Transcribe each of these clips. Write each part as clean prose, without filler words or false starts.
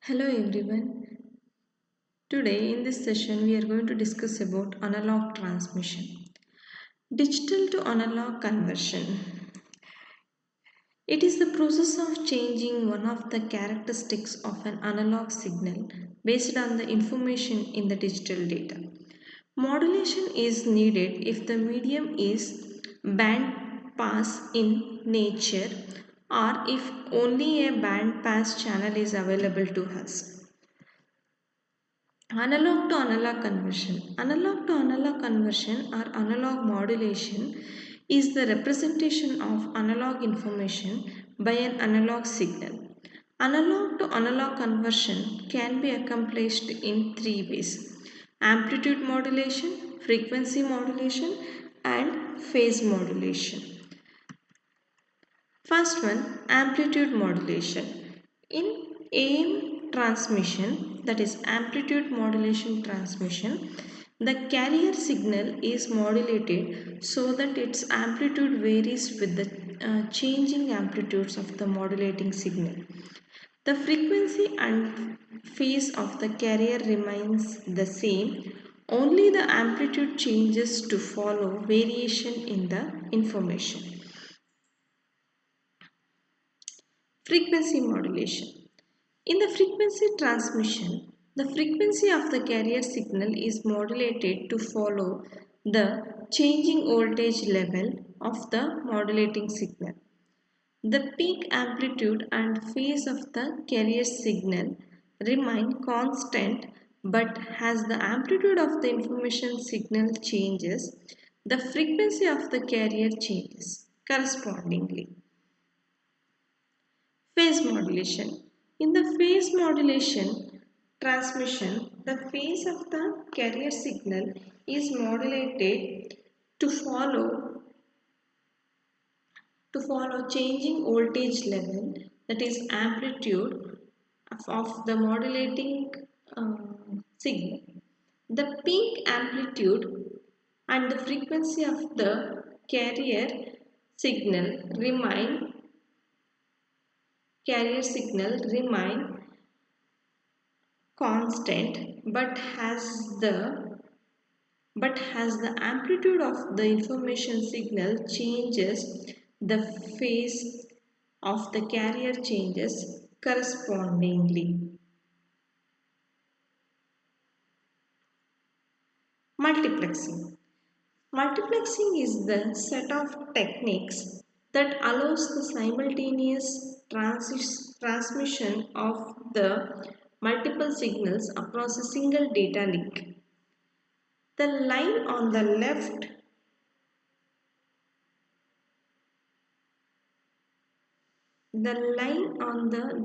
Hello everyone. Today in this session we are going to discuss about analog transmission. Digital to analog conversion. It is the process of changing one of the characteristics of an analog signal based on the information in the digital data. Modulation is needed if the medium is band pass in nature or if only a band pass channel is available to us. Analog to analog conversion. Analog to analog conversion or analog modulation is the representation of analog information by an analog signal. Analog to analog conversion can be accomplished in three ways: amplitude modulation, frequency modulation, and phase modulation. First one, amplitude modulation. In AM transmission, that is amplitude modulation transmission, the carrier signal is modulated so that its amplitude varies with the changing amplitudes of the modulating signal. The frequency and phase of the carrier remains the same, only the amplitude changes to follow variation in the information. Frequency modulation. In the frequency transmission, the frequency of the carrier signal is modulated to follow the changing voltage level of the modulating signal. The peak amplitude and phase of the carrier signal remain constant, but as the amplitude of the information signal changes, the frequency of the carrier changes correspondingly. Phase modulation. In the phase modulation transmission, the phase of the carrier signal is modulated to follow changing voltage level, that is amplitude of the modulating signal. The peak amplitude and the frequency of the carrier signal remain constant, but as the amplitude of the information signal changes, the phase of the carrier changes correspondingly. Multiplexing. Multiplexing is the set of techniques that allows the simultaneous transmission of the multiple signals across a single data link. The line on the left the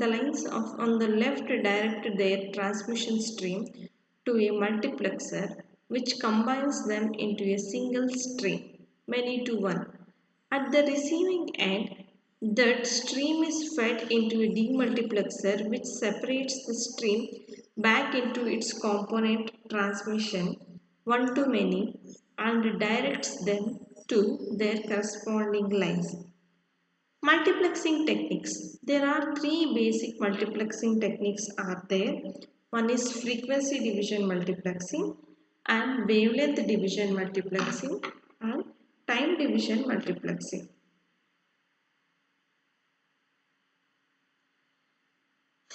lines of on the left direct their transmission stream to a multiplexer which combines them into a single stream, many to one. At the receiving end, that stream is fed into a demultiplexer which separates the stream back into its component transmission one to many and directs them to their corresponding lines. Multiplexing techniques. There are three basic multiplexing techniques are there. One is frequency division multiplexing and wavelength division multiplexing and time division multiplexing.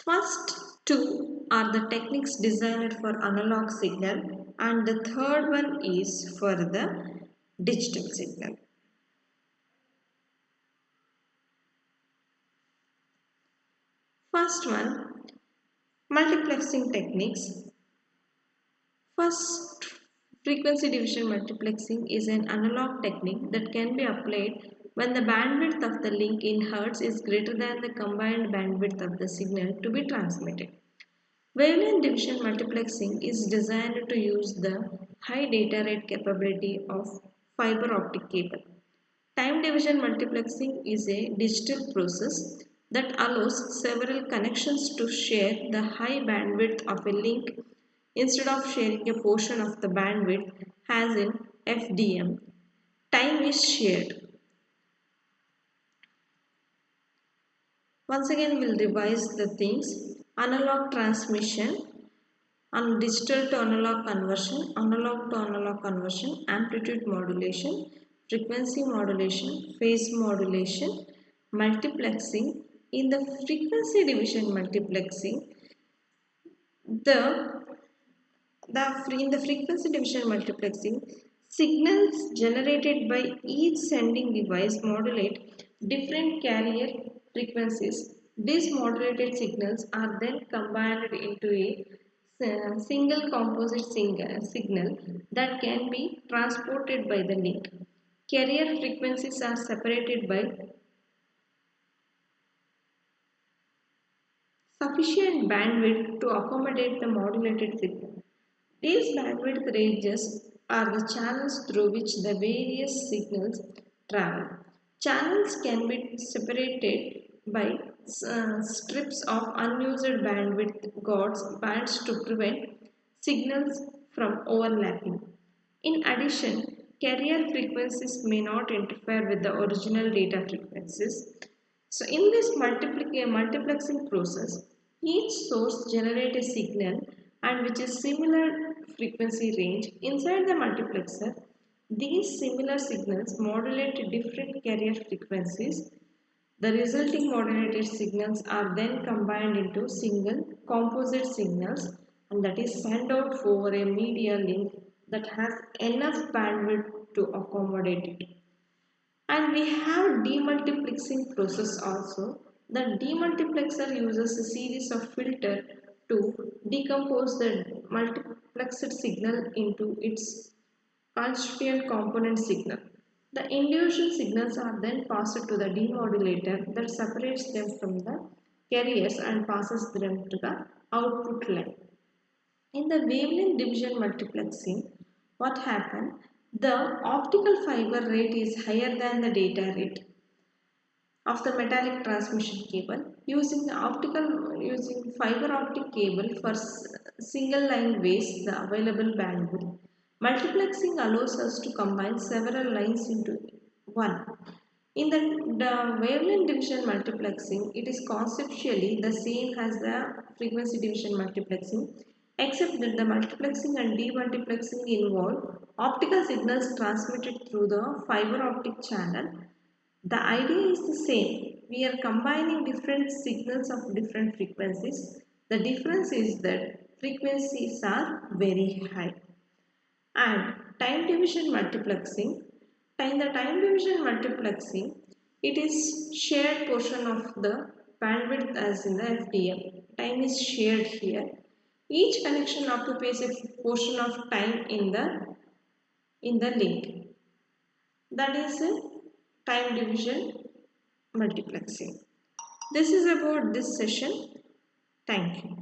First two are the techniques designed for analog signal and the third one is for the digital signal. First one, multiplexing techniques. First, frequency division multiplexing is an analog technique that can be applied when the bandwidth of the link in Hertz is greater than the combined bandwidth of the signal to be transmitted. Wavelength division multiplexing is designed to use the high data rate capability of fiber optic cable. Time division multiplexing is a digital process that allows several connections to share the high bandwidth of a link instead of sharing a portion of the bandwidth as in FDM. Time is shared. Once again, we'll revise the things. analog transmission, on digital to analog to analog conversion, amplitude modulation, frequency modulation, phase modulation, multiplexing. In the frequency division multiplexing, the in the frequency division multiplexing, signals generated by each sending device modulate different carrier frequencies. These modulated signals are then combined into a single composite signal that can be transported by the link. Carrier frequencies are separated by sufficient bandwidth to accommodate the modulated signal. These bandwidth ranges are the channels through which the various signals travel. Channels can be separated by strips of unused bandwidth bands to prevent signals from overlapping. In addition, carrier frequencies may not interfere with the original data frequencies. So in this multiplexing process, each source generates a signal and which is similar frequency range inside the multiplexer. These similar signals modulate different carrier frequencies. The resulting modulated signals are then combined into single composite signals, and that is sent out over a media link that has enough bandwidth to accommodate it. And we have demultiplexing process also. The demultiplexer uses a series of filters to decompose the multiplexed signal into its constituent component signal. The individual signals are then passed to the demodulator that separates them from the carriers and passes them to the output line. In the wavelength division multiplexing, what happened? The optical fiber rate is higher than the data rate of the metallic transmission cable. Using fiber optic cable for single line waste the available bandwidth. Multiplexing allows us to combine several lines into one. In the wavelength division multiplexing, it is conceptually the same as the frequency division multiplexing, except that the multiplexing and demultiplexing involve optical signals transmitted through the fiber optic channel. The idea is the same. We are combining different signals of different frequencies. The difference is that frequencies are very high. And time division multiplexing. In the time division multiplexing, it is shared portion of the bandwidth as in the FDM. Time is shared here. Each connection occupies a portion of time in the link. That is a time division multiplexing. This is about this session. Thank you.